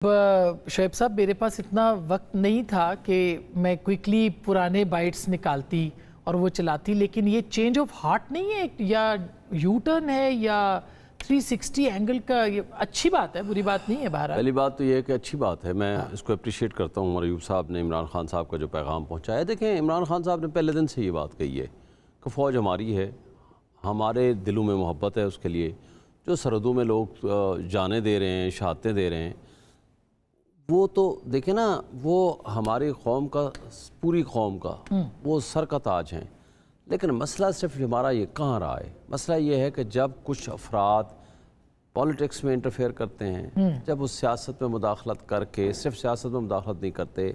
शोएब साहब, मेरे पास इतना वक्त नहीं था कि मैं क्विकली पुराने बाइट्स निकालती और वो चलाती, लेकिन ये चेंज ऑफ हार्ट नहीं है या यू टर्न है या 360 एंगल का, ये अच्छी बात है, बुरी बात नहीं है। बहरहाल पहली बात तो ये है कि अच्छी बात है, मैं इसको अप्रिशिएट करता हूँ। अयूब साहब ने इमरान खान साहब का जो पैगाम पहुँचाया, देखें इमरान खान साहब ने पहले दिन से ये बात कही है कि फ़ौज हमारी है, हमारे दिलों में मोहब्बत है उसके लिए। जो सरहदों में लोग जाने दे रहे हैं, शहादतें दे रहे हैं, वो तो देखें ना, वो हमारी कौम का, पूरी कौम का वो सर का ताज हैं। लेकिन मसला सिर्फ हमारा ये कहाँ रहा है, मसला ये है कि जब कुछ अफराद पॉलिटिक्स में इंटरफेयर करते हैं, जब उस सियासत में मुदाखलत करके, सिर्फ सियासत में मुदाखलत नहीं करते,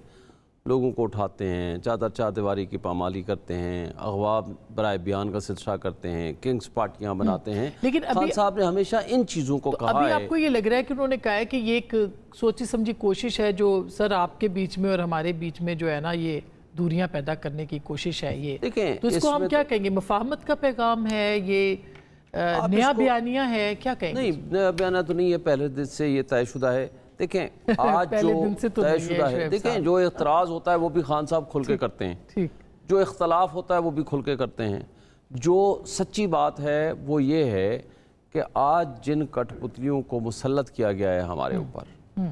लोगों को उठाते हैं, चार दीवारी की पामाली करते हैं, अगवा बराए बयान का सिलसिला करते हैं, किंग्स पार्टियां बनाते हैं। लेकिन खान साहब ने हमेशा इन चीज़ों को कहा अभी है। आपको ये लग रहा है कि उन्होंने कहा है कि ये एक सोची समझी कोशिश है जो सर आपके बीच में और हमारे बीच में जो है ना, ये दूरियां पैदा करने की कोशिश है ये, तो इसको हम क्या कहेंगे? मुफाहमत का पैगाम है ये, नया बयानिया है, क्या कहेंगे? नहीं, नया बयानिया तो नहीं है, पहले दिन से ये तयशुदा है। देखें आज जो तयशुदा है, देखें जो इख्तराज होता है वो भी खान साहब खुल के करते हैं, जो इख्तलाफ होता है वो भी खुल के करते हैं। जो सच्ची बात है वो ये है कि आज जिन कठपुतलियों को मुसल्लत किया गया है हमारे ऊपर,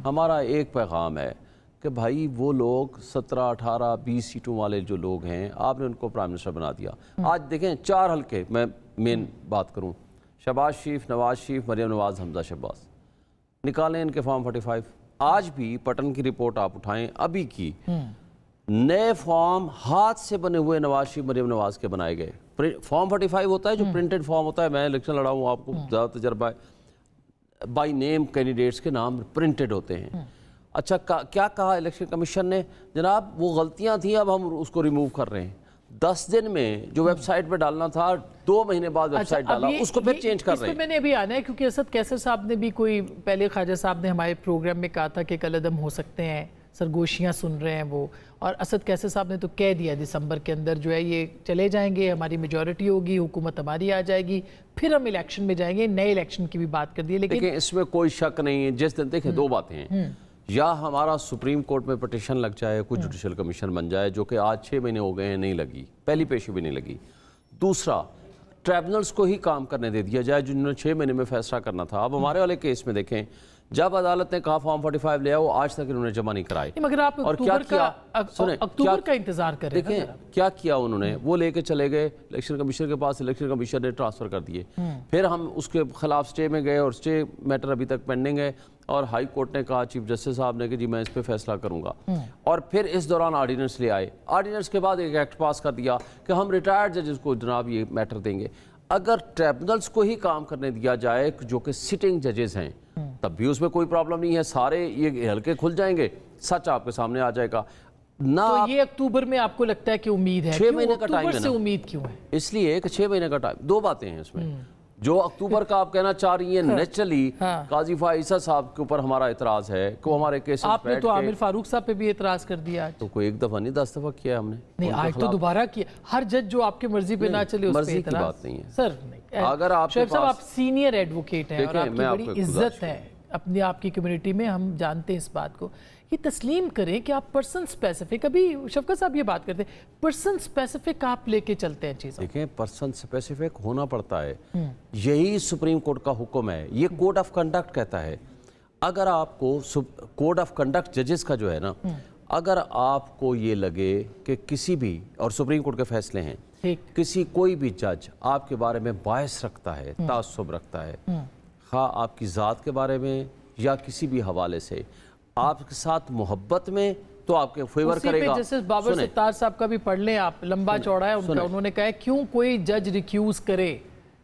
हमारा एक पैगाम है कि भाई वो लोग 17, 18, 20 सीटों वाले जो लोग हैं, आपने उनको प्राइम मिनिस्टर बना दिया। आज देखें 4 हल्के, मैं मेन बात करूं, शहबाज शरीफ, नवाज शरीफ, मरियम नवाज, हमजा शहबाज, निकालें इनके फॉर्म 45। आज भी पटन की रिपोर्ट आप उठाएं, अभी की नए फॉर्म हाथ से बने हुए नवाज शरीफ, मरियम नवाज के बनाए गए। फॉर्म 45 होता है जो प्रिंटेड फॉर्म होता है, मैं इलेक्शन लड़ा हूँ, आपको ज़्यादा तजर्बा है। बाई नेम कैंडिडेट्स के नाम प्रिंटेड होते हैं। अच्छा, क्या कहा इलेक्शन कमीशन ने? जनाब वो गलतियां थी, अब हम उसको रिमूव कर रहे हैं। 10 दिन में जो वेबसाइट पे डालना था, 2 महीने बाद वेबसाइट डाला, उसको फिर चेंज कर रहे हैं। मैंने अभी आना है क्योंकि असद कैसर साहब ने भी कोई पहले ख्वाजा साहब ने हमारे प्रोग्राम में कहा था कि कलअदम हो सकते हैं, सरगोशियां सुन रहे हैं वो, और असद कैसर साहब ने तो कह दिया दिसंबर के अंदर जो है ये चले जाएंगे, हमारी मेजॉरिटी होगी, हुकूमत हमारी आ जाएगी, फिर हम इलेक्शन में जाएंगे। नए इलेक्शन की भी बात कर दी है, लेकिन इसमें कोई शक नहीं है। जिस दिन देखें 2 बातें हैं, या हमारा सुप्रीम कोर्ट में पटिशन लग जाए, कुछ जुडिशल कमीशन बन जाए, जो कि आज 6 महीने हो गए हैं, नहीं लगी, पहली पेशी भी नहीं लगी। दूसरा, ट्राइब्यूनल्स को ही काम करने दे दिया जाए जिन्होंने 6 महीने में फैसला करना था। अब हमारे वाले केस में देखें, जब अदालत ने कहा फॉर्म 45 ले आओ, आज तक इन्होंने जमा नहीं कराए। मगर आप और क्या किया, अक्टूबर का इंतजार कर रहे हैं। देखें क्या किया उन्होंने, वो लेके चले गए इलेक्शन कमीशन के पास, इलेक्शन कमीशन ने ट्रांसफर कर दिए। फिर हम उसके खिलाफ स्टे में गए और स्टे मैटर अभी तक पेंडिंग है, और हाई कोर्ट ने कहा, चीफ जस्टिस साहब ने कि जी मैं इस पे फैसला करूंगा। और फिर इस दौरान ऑर्डिनेंस ले आए, ऑर्डिनेंस के बाद एक एक्ट पास कर दिया कि हम रिटायर्ड जजेस को जनाब ये मैटर देंगे। अगर ट्रिब्यूनल्स को ही काम करने दिया जाए जो कि सिटिंग जजेस हैं, तब भी उसमें कोई प्रॉब्लम नहीं है, सारे ये हल्के खुल जाएंगे, सच आपके सामने आ जाएगा ना। तो ये अक्टूबर में आपको लगता है कि उम्मीद है? 6 महीने का टाइम है ना, उम्मीद क्यों है? इसलिए कि 6 महीने का टाइम। 2 बातें हैं इसमें। जो अक्टूबर का आप कहना चाह रही हैं, नेचुरली काजी फाइसा साहब के ऊपर हमारा इतराज है कि वो हमारे केस आपने तो आमिर फारूक साहब पे भी इतराज कर दिया। तो कोई एक दफा नहीं 10 दफा किया हमने। नहीं, आज तो दोबारा किया। हर जज जो आपकी मर्जी पे ना चले, मर्जी की बात नहीं है सर। अगर आप सीनियर एडवोकेट हैं और आपकी बड़ी इज्जत है अपनी आपकी कम्युनिटी में, हम जानते हैं इस बात को, ये तस्लीम करें कि आप पर्सन स्पेसिफिक, अभी शफकत साहब ये बात करते हैं, पर्सन स्पेसिफिक आप लेके चलते हैं चीज़। देखें, पर्सन स्पेसिफिक होना पड़ता है, यही सुप्रीम कोर्ट का हुक्म है, ये कोड ऑफ कंडक्ट कहता है। अगर आपको कोड ऑफ कंडक्ट जजेस का जो है ना, अगर आपको ये लगे कि किसी भी, और सुप्रीम कोर्ट के फैसले हैं, किसी कोई भी जज आपके बारे में बायस रखता है, तासुब रखता है, हाँ आपकी ज़ात के बारे में या किसी भी हवाले से, आपके साथ मोहब्बत में, तो आपके फेवर करेगा। जैसे बाबर सत्तार साहब का भी पढ़ लें आप, लंबा चौड़ा है उनका, उन्होंने कहा है क्यों कोई जज रिक्यूज करे।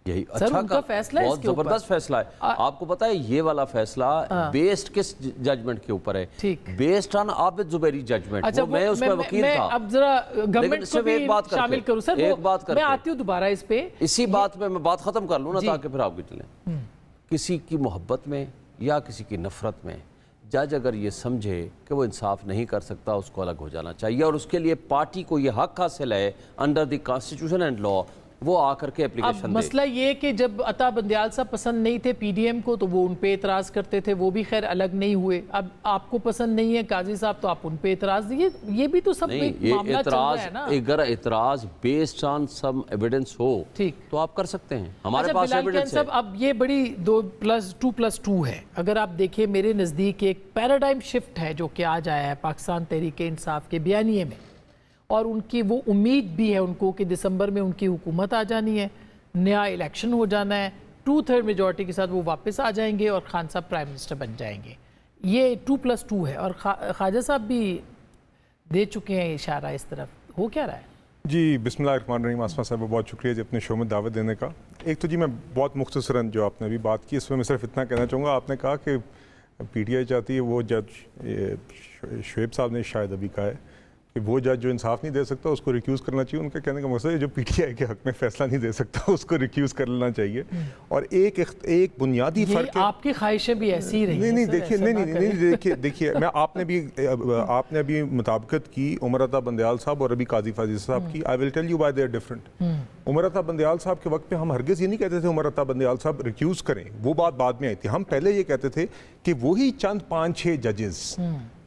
यही अच्छा उनका फैसला है, बहुत जबरदस्त फैसला है। आपको पता है ये वाला फैसला बेस्ड किस जजमेंट के ऊपर है? Based on Abid Zubairi judgment. अच्छा, मैं उसमें वकील था। अब जरा गवर्नमेंट को भी शामिल करूं सर, एक बात करके मैं आती हूं दोबारा इस पे, इसी बात पे मैं बात खत्म कर लूं ना, ताकि फिर आपकी चलें। किसी की मोहब्बत में या किसी की नफरत में जज अगर ये समझे कि वो इंसाफ नहीं कर सकता, उसको अलग हो जाना चाहिए, और उसके लिए पार्टी को ये हक हासिल है under the constitution and law وہ آ کر کے اپلیکیشن دے. مسئلہ یہ کہ جب عطا بندیال صاحب پسند نہیں تھے پی ڈی ایم کو تو وہ ان پہ اعتراض کرتے تھے, وہ بھی خیر الگ نہیں ہوئے. اب آپ کو پسند نہیں ہے قاضی صاحب تو آپ ان پہ اعتراض دیے. یہ بھی تو سب معاملہ چل رہا ہے نا. اگر اعتراض بیسڈ آن سم ایویڈنس ہو تو آپ کر سکتے ہیں, ہمارے پاس ایویڈنس ہے. اب یہ بڑی 2+2 ہے. اگر آپ دیکھیں میرے نزدیک ایک پیراڈائم شفٹ ہے جو کہ آج آیا ہے پاکستان تحریک انصاف کے بیانیے میں, اور ان کی وہ امید بھی ہے ان کو کہ دسمبر میں ان کی حکومت آ جانی ہے, نیا الیکشن ہو جانا ہے, 2/3 میجورٹی کے ساتھ وہ واپس آ جائیں گے اور خان صاحب پرائم منسٹر بن جائیں گے. یہ 2+2 ہے. اور خواجہ صاحب بھی دے چکے ہیں اشارہ اس طرف. ہو کیا رہا ہے؟ جی بسم اللہ الرحمن الرحیم. آسما صاحب بہت شکریہ جی اپنے شو میں دعوت دینے کا. ایک تو جی میں بہت مختصراً جو آپ نے ابھی بات کی اس میں صرف اتنا کہنا چاہوں گا. آپ نے کہا کہ پی ٹی آئی چاہتی ہے, وہ جج شعیب صاحب نے شاید ابھی کہا ہے کہ وہ جج جو انصاف نہیں دے سکتا اس کو ریکیوز کرنا چاہیے. ان کا کہنے کا مقصد ہے جو پی ٹی آئی کے حق میں فیصلہ نہیں دے سکتا اس کو ریکیوز کر لینا چاہیے. اور ایک بنیادی فرق ہے. آپ کی خواہشیں بھی ایسی رہی ہیں. نہیں دیکھیے میں آپ نے ابھی مطابقت کی عمر عطا بندیال صاحب اور ابھی قاضی فاضل صاحب کی. I will tell you why they are different. Umar Ata Bandial صاحب کے وقت پہ ہم ہرگز یہ نہیں کہتے تھے عمر عطا بندیال صاحب ریکیوز کریں, وہ بات بعد میں آئی تھی. ہم پہلے یہ کہتے تھے کہ وہی چند 5-6 ججز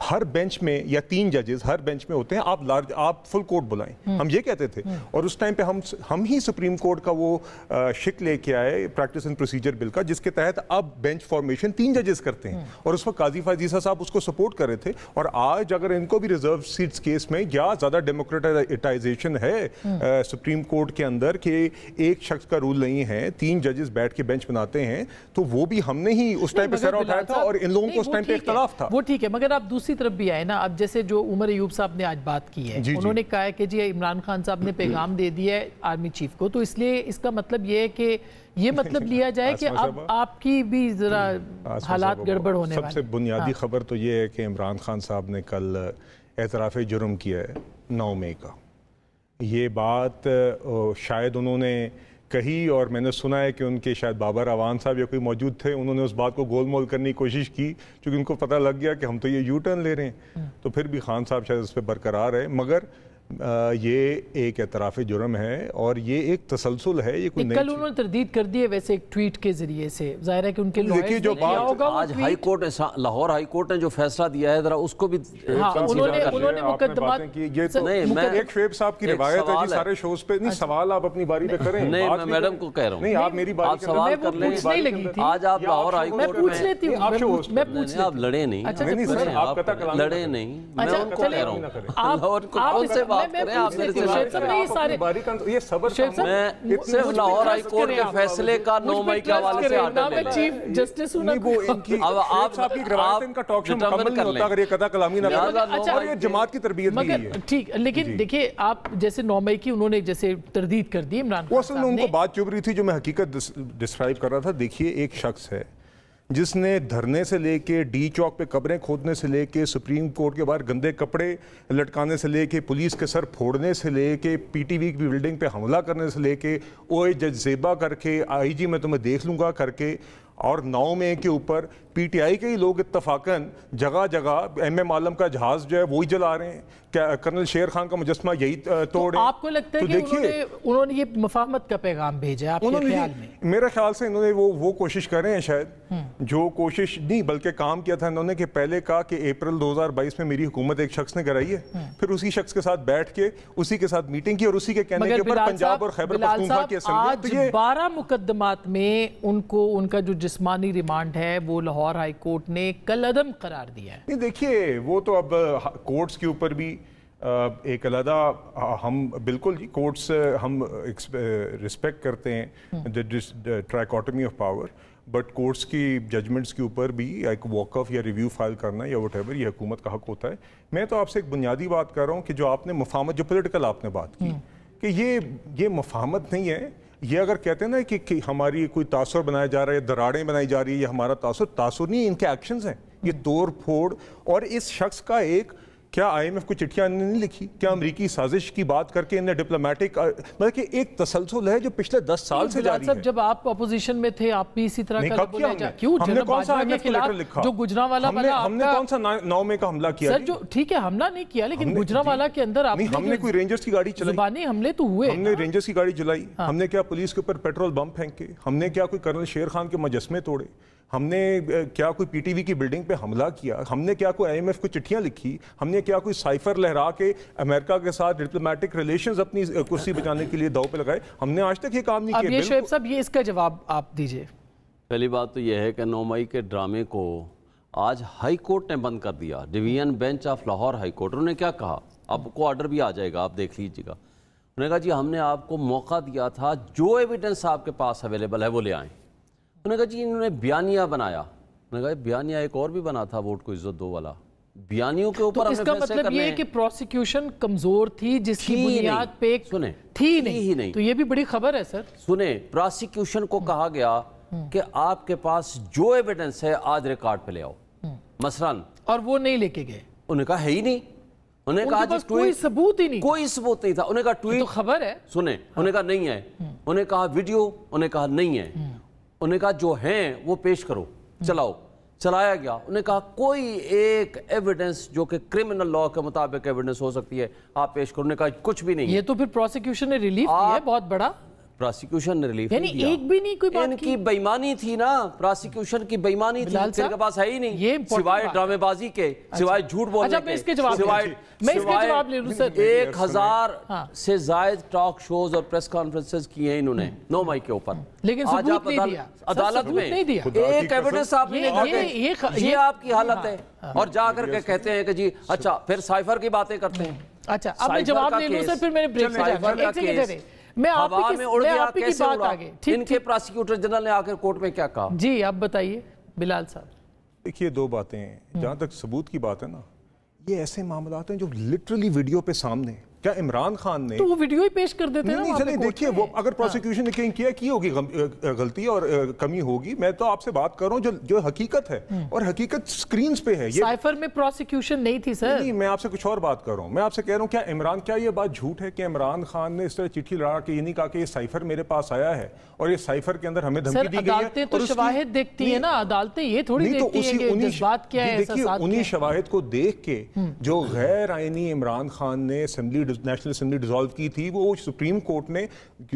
ہر بینچ میں یا 3 ججز ہر بینچ میں ہوتے ہیں, آپ فل کورٹ بلائیں. ہم یہ کہتے تھے. اور اس ٹائم پہ ہم ہی سپریم کورٹ کا وہ شک لے کے آئے پریکٹس اینڈ پروسیجر بل کا, جس کے تحت اب بینچ فارمیشن 3 ججز کرتے ہیں. اور اس وقت قاضی فاضل صاحب اس کو سپورٹ کر رہے تھے. اور آج اگر ان کو بھی ریزرو سیٹس کیس میں یا زیادہ ڈیموکریٹائزیشن ہے سپریم کورٹ کے اندر کہ ایک شخص کا رول نہیں ہے, 3 ججز بیٹھ کے بینچ بناتے ہیں, تو وہ بھی ہم نے ہی اس ٹائم پہ سر اٹھایا تھا اور ان لوگوں کو اس ٹائم پہ اختلاف تھا. وہ ٹھیک ہے, مگر آپ دوسری طرف بھی آئے نا. اب جیسے جو عمر ایوب صاحب نے آج بات کی ہے, انہوں نے کہا ہے کہ جی عمران خان صاحب نے پیغام دے دیا ہے آرمی چیف کو, تو اس لیے اس کا مطلب یہ ہے کہ یہ مطلب لیا جائے کہ اب آپ کی بھی ذرا حالات گڑبڑ ہونے والے. سب سے بنیادی خبر تو یہ ہے کہ عمران خان صاحب نے کل اعتراف جرم کیا ہے 9 مئی کا. یہ بات شاید انہوں نے کہی, اور میں نے سنا ہے کہ ان کے شاید بابر اعوان صاحب یا کوئی موجود تھے, انہوں نے اس بات کو گول مول کرنے کی کوشش کی کیونکہ ان کو پتہ لگ گیا کہ ہم تو یہ یو ٹرن لے رہے ہیں. تو پھر بھی خان صاحب شاید اس پہ برقرار ہے. مگر یہ ایک اعتراف جرم ہے اور یہ ایک تسلسل ہے. یہ کوئی کل انہوں نے تردید کر دی ہے ویسے ایک ٹویٹ کے ذریعے سے. ظاہر ہے کہ ان کے لوئرز نے کیا ہوگا. آج high court, Lahore high court نے جو فیصلہ دیا ہے ذرا اس کو بھی انہوں نے مقدمات. یہ تو ایک شعیب صاحب کی روایت ہے جی سارے شوز پہ. نہیں سوال آپ اپنی باری پہ کریں. نہیں میں میڈم کو کہہ رہا ہوں. نہیں آپ میری باری آپ سوال کر لیں. آج آپ لاہور ہائی کورٹ میں پوچھ لیتی ہوں. آپ لڑے نہیں, لڑے نہیں, میں ان کو کہہ رہا ہوں آپ سے بات کریں. آپ یہ صبر میں صرف لاہور ہائی کورٹ کے فیصلے کا 9 مئی کے حوالے سے آرڈر لے جماعت کی تربیت بھی ہے. ٹھیک, لیکن دیکھیں آپ جیسے 9 مئی کی انہوں نے جیسے تردید کر دی عمران خان, اصل میں ان کو بات چبھ رہی تھی جو میں حقیقت ڈسکرائب کر رہا تھا. دیکھیے ایک شخص ہے جس نے دھرنے سے لے کے ڈی چوک پہ قبریں کھودنے سے لے کے سپریم کورٹ کے باہر گندے کپڑے لٹکانے سے لے کے پولیس کے سر پھوڑنے سے لے کے پی ٹی وی کی بلڈنگ پہ حملہ کرنے سے لے کے اوے جج زیبا کر کے آئی جی میں تمہیں دیکھ لوں گا کر کے, اور 9 مئی کے اوپر پی ٹی آئی کے ہی لوگ اتفاقاً جگہ جگہ ایم اے عالم کا جہاز جو ہے وہی جلا رہے ہیں, کرنل شیر خان کا مجسمہ یہی توڑے. آپ کو لگتا ہے کہ انہوں نے یہ مفاہمت کا پیغام بھیجا آپ کے خیال میں؟ میرے خیال سے انہوں نے وہ کوشش کر رہے ہیں شاید, جو کوشش نہیں بلکہ کام کیا تھا انہوں نے کہ پہلے کہا کہ اپریل 2022 میں میری حکومت ایک شخص نے کرائی ہے, پھر اسی شخص کے ساتھ بیٹھ کے اسی کے ساتھ میٹنگ کی اور اسی کے کہنے کے اوپر پنجاب اور خیبر پختونخوا کی اسمبلی. آج 12 مقدمات میں ان کا جو جسمانی ریمانڈ ہے وہ لاہور ہائی کورٹ نے کل عدم قرار دیا ہے. نہیں دیکھیے وہ تو اب کورٹس کے اوپر بھی ایک علیحدہ ہم بالکل جی کورٹس ہم رسپیکٹ کرتے ہیں ٹرائیکوٹمی آف پاور, بٹ کورٹس کی ججمنٹس کے اوپر بھی ایک واک آف یا ریویو فائل کرنا یا وٹ ایور یہ حکومت کا حق ہوتا ہے. میں تو آپ سے ایک بنیادی بات کر رہا ہوں کہ جو آپ نے مفاہمت, جو پولیٹیکل آپ نے بات کی کہ یہ مفاہمت نہیں ہے. یہ اگر کہتے ہیں نا کہ ہماری کوئی تاثر بنایا جا رہا ہے, دراڑیں بنائی جا رہی ہے, یہ ہمارا تاثر نہیں, ان کے ایکشنز ہیں, یہ توڑ پھوڑ. اور اس شخص کا ایک क्या IMF को चिट्ठियां नहीं लिखी? क्या अमरीकी साजिश की बात करके इन्हें डिप्लोमेटिक, मतलब कि एक तसलसल है जो पिछले 10 साल से जारी है। जब आप अपोजिशन में थे आप भी इसी तरह का क्यों? हमने कौन सा IMF को लेटर लिखा? जो गुजरांवाला वाला हमने कौन सा 9 मई का हमला किया? सर जो ठीक है हमला नहीं किया, लेकिन गुजरांवाला के अंदर हमने कोई रेंजर्स की गाड़ी चलाई? जुबानी हमले तो हुए, हमने रेंजर्स की गाड़ी चलाई। हमने क्या पुलिस के ऊपर पेट्रोल बम फेंके? हमने क्या कोई कर्नल शेर खान के मुजस्मे तोड़े? हमने क्या कोई PTV की बिल्डिंग पे हमला किया? हमने क्या कोई IMF को चिट्ठियां लिखी? हमने क्या कोई साइफर लहरा के अमेरिका के साथ डिप्लोमेटिक रिलेशंस अपनी कुर्सी बचाने के लिए दांव पे लगाए? हमने आज तक ये काम नहीं किया। ये शोएब साहब ये इसका जवाब आप दीजिए। पहली बात तो यह है कि 9 मई के ड्रामे को आज हाई कोर्ट ने बंद कर दिया। Division bench of Lahore high court, उन्होंने क्या कहा, आपको ऑर्डर भी आ जाएगा, आप देख लीजिएगा। उन्होंने कहा जी हमने आपको मौका दिया था, जो एविडेंस आपके पास अवेलेबल है वो ले आएँ। उन्होंने कहा जी इन्होंने बयानिया बनाया। उन्होंने कहा बयानिया एक और भी बना था, वोट को इज्जत दो वाला, बयानियों के ऊपर। तो इसका मतलब ये है कि प्रोसिक्यूशन कमजोर थी जिसकी बुनियाद पे सुने थी नहीं। तो ये भी बड़ी खबर है सर। सुने, प्रोसिक्यूशन को कहा गया कि आपके पास जो एविडेंस है आज रिकॉर्ड पे ले आओ मसलन, और वो नहीं लेके गए। उन्होंने कहा है ही नहीं। उन्होंने कहा कोई सबूत ही नहीं, कोई सबूत नहीं था। उन्होंने कहा ट्वीट तो खबर है, सुने, उन्होंने कहा नहीं है। उन्होंने कहा वीडियो, उन्होंने कहा नहीं है। उन्होंने कहा जो हैं वो पेश करो, चलाओ, चलाया गया। उन्होंने कहा कोई एक एविडेंस जो कि क्रिमिनल लॉ के मुताबिक एविडेंस हो सकती है आप पेश करो। उन्होंने कहा कुछ भी नहीं। ये तो फिर प्रोसिक्यूशन ने रिलीफ दिया है, बहुत बड़ा प्रोसिक्यूशन ने रिलीफ यानी एक भी नहीं कोई बात इनकी बेईमानी थी ना, प्रोसिक्यूशन की बेईमानी थी, इनके पास है ही नहीं सिवाय ड्रामेबाजी के, सिवाय झूठ बोलने के, सिवाय मैं इसका जवाब ले लूं सर। 1000 से ज्यादा टॉक शोज और प्रेस कॉन्फ्रेंसेस किए हैं इन्होंने 9 मई के ऊपर, लेकिन आज आप अदालत में एक एविडेंस आप नहीं लेके, ये आपकी हालत है। और जाकर के कहते हैं कि जी अच्छा फिर साइफर की बातें करते हैं। अच्छा अब मैं जवाब ले लूं सर, फिर मेरे ब्रेक में जाएगा। मैं आपकी बात आगे, इनके प्रोसिक्यूटर जनरल ने आकर कोर्ट में क्या कहा? जी आप बताइए बिलाल साहब। देखिए दो बातें हैं, जहां तक सबूत की बात है ना, ये ऐसे मामलात हैं जो लिटरली वीडियो पे सामने। क्या इमरान खान ने तो वो वीडियो ही पेश कर देते हैं? नहीं चलिए देखिए, वो अगर प्रोसिक्यूशन ने कहीं किया की होगी गलती और कमी होगी। मैं तो आपसे बात कर रहा हूँ जो हकीकत है, और हकीकत स्क्रीन पे है। ये साइफर में प्रोसिक्यूशन नहीं थी सर। नहीं, मैं आपसे कुछ और बात कर रहा हूँ। मैं आपसे कह रहा हूँ क्या ये बात झूठ है कि इमरान खान ने इस तरह चिट्ठी लड़ा के ये नहीं कहा कि ये साइफर मेरे पास आया है और ये साइफर के अंदर हमें धमकी दी गई है? तो शवाहिद देखती है ना अदालतें, ये थोड़ी देखती हैं कि जज्बात क्या है। देखिए उन्हीं शवाहिद को देख के जो गैर आईनी इमरान खान ने नेशनल असेंबली डिसॉल्व की थी, वो सुप्रीम कोर्ट ने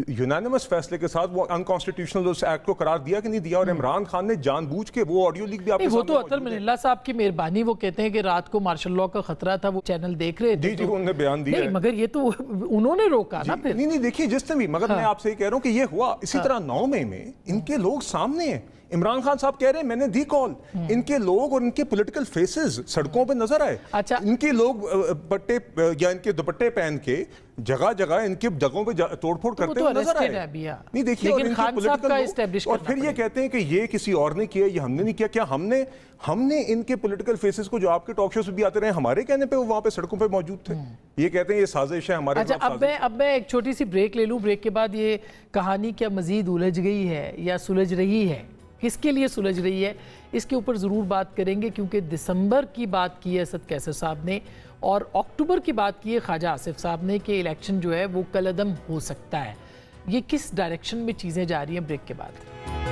यूनानिमस फैसले के साथ वो अनकॉन्स्टिट्यूशनल उस एक्ट को करार दिया कि नहीं दिया, और इमरान खान ने जानबूझ के वो ऑडियो लीक भी आपके सामने। वो तो अतल मनिल्ला साहब की मेहरबानी, वो कहते हैं कि रात को मार्शल लॉ का खतरा था, वो चैनल देख रहे थे। जी उन्होंने बयान दिया, मगर ये तो उन्होंने रोका ना फिर। नहीं देखिए जिसने भी, मगर मैं आपसे ये कह रहा हूँ कि ये हुआ इसी तरह 9 मई में इनके लोग सामने हैं। इमरान खान साहब कह रहे हैं मैंने दी कॉल, इनके लोग और इनके पॉलिटिकल फेसेस सड़कों पे नजर आए। अच्छा, इनके लोग पट्टे या इनके दुपट्टे पहन के जगह जगह इनके जगहों पे तोड़फोड़ करते हुए नजर आए। नहीं देखिए, और इनके पॉलिटिकल, और फिर ये कहते हैं कि ये किसी और ने किया, ये हमने नहीं किया। क्या हमने इनके पॉलिटिकल फेसेस को जो आपके टॉक शो से भी आते रहे, हमारे कहने पे वो वहां पे सड़कों पे मौजूद थे? ये कहते हैं ये साजिश है हमारे। अच्छा अब मैं एक छोटी सी ब्रेक ले लूं, ब्रेक के बाद ये कहानी क्या मजीद उलझ गई है या सुलझ रही है, किसके लिए सुलझ रही है, इसके ऊपर ज़रूर बात करेंगे, क्योंकि दिसंबर की बात की है असद कैसर साहब ने और अक्टूबर की बात की है ख्वाजा आसिफ साहब ने कि इलेक्शन जो है वो कलअदम हो सकता है। ये किस डायरेक्शन में चीज़ें जा रही हैं, ब्रेक के बाद।